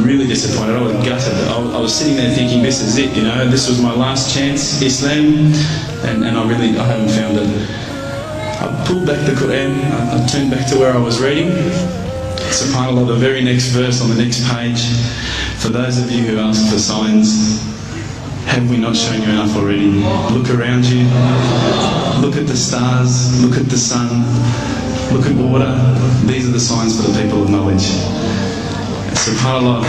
really disappointed. I was gutted. I was sitting there thinking, this is it, you know, this was my last chance, Islam, and I haven't found it. I pulled back the Quran, I turned back to where I was reading. SubhanAllah, the very next verse on the next page. For those of you who ask for signs, have we not shown you enough already? Look around you, look at the stars, look at the sun, look at water. These are the signs for the people of knowledge. SubhanAllah.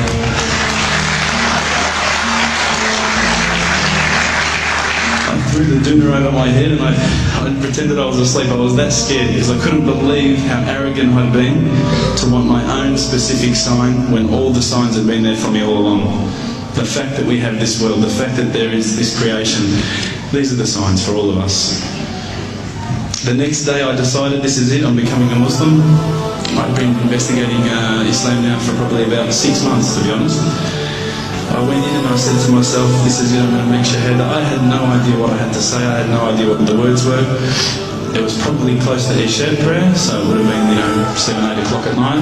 I threw the doona over my head and I pretended I was asleep. I was that scared because I couldn't believe how arrogant I'd been to want my own specific sign when all the signs had been there for me all along. The fact that we have this world, the fact that there is this creation, these are the signs for all of us. The next day I decided this is it, I'm becoming a Muslim. I'd been investigating Islam now for probably about 6 months, to be honest. I went in and I said to myself, this is it, I'm going to make shahada. I had no idea what I had to say, I had no idea what the words were. It was probably close to Isha prayer, so it would have been, 7, 8 o'clock at night.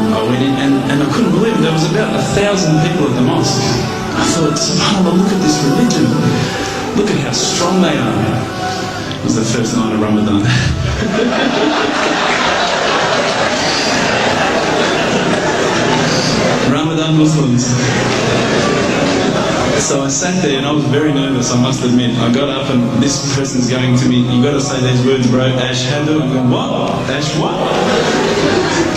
I went in and I couldn't believe it. There was about 1,000 people at the mosque. I thought, SubhanAllah, look at this religion. Look at how strong they are. It was the first night of Ramadan. Ramadan Muslims. So I sat there and I was very nervous, I must admit. I got up and this person's going to me, you got to say these words, bro, Ashhadu. I'm going, what? Ash what?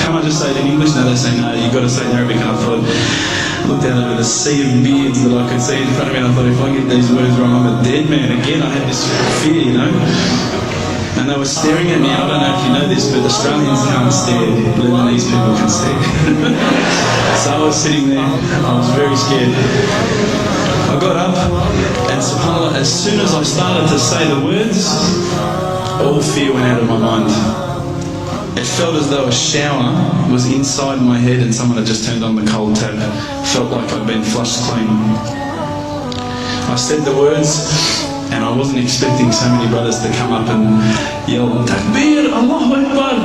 Can't I just say it in English? No, they say no, you got to say it in Arabic. And I thought, I looked out over the sea of beards that I could see in front of me and I thought, if I get these words wrong, I'm a dead man. Again, I had this fear, And they were staring at me. I don't know if you know this, but Australians can't stare. Lebanese people can stare. So I was sitting there, I was very scared. I got up, and SubhanAllah, as soon as I started to say the words, all fear went out of my mind. It felt as though a shower was inside my head and someone had just turned on the cold tap. Felt like I'd been flushed clean. I said the words, and I wasn't expecting so many brothers to come up and yell, Takbir, Allahu Akbar,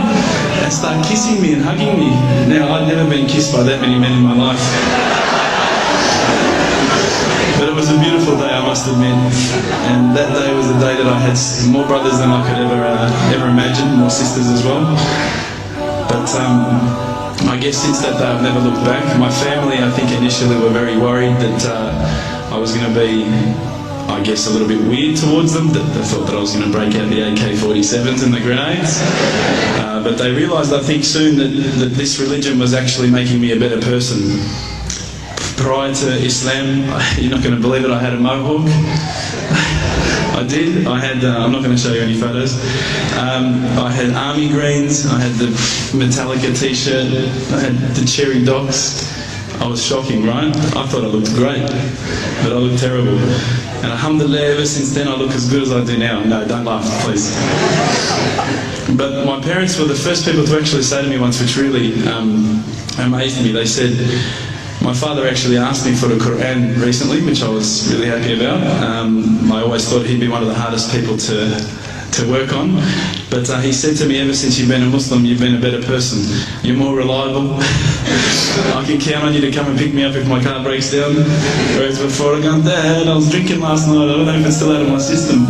and start kissing me and hugging me. Now, I'd never been kissed by that many men in my life. But it was a beautiful day, I must admit. And that day was the day that I had more brothers than I could ever imagine, more sisters as well. But I guess since that day I've never looked back. My family, I think initially were very worried that I was going to be, I guess, a little bit weird towards them. They thought that I was going to break out the AK-47s and the grenades. But they realised, I think, soon that this religion was actually making me a better person. Prior to Islam, you're not going to believe it, I had a mohawk. I did. I had, I'm not going to show you any photos. I had army greens, I had the Metallica t-shirt, I had the cherry docks. I was shocking, right? I thought I looked great, but I looked terrible. And alhamdulillah, ever since then I look as good as I do now. No, don't laugh, please. But my parents were the first people to actually say to me once, which really amazed me. They said, my father actually asked me for the Quran recently, which I was really happy about. I always thought he'd be one of the hardest people to work on. But he said to me, ever since you've been a Muslim, you've been a better person. You're more reliable. I can count on you to come and pick me up if my car breaks down. Whereas before I go, Dad, I was drinking last night, I don't know if it's still out of my system.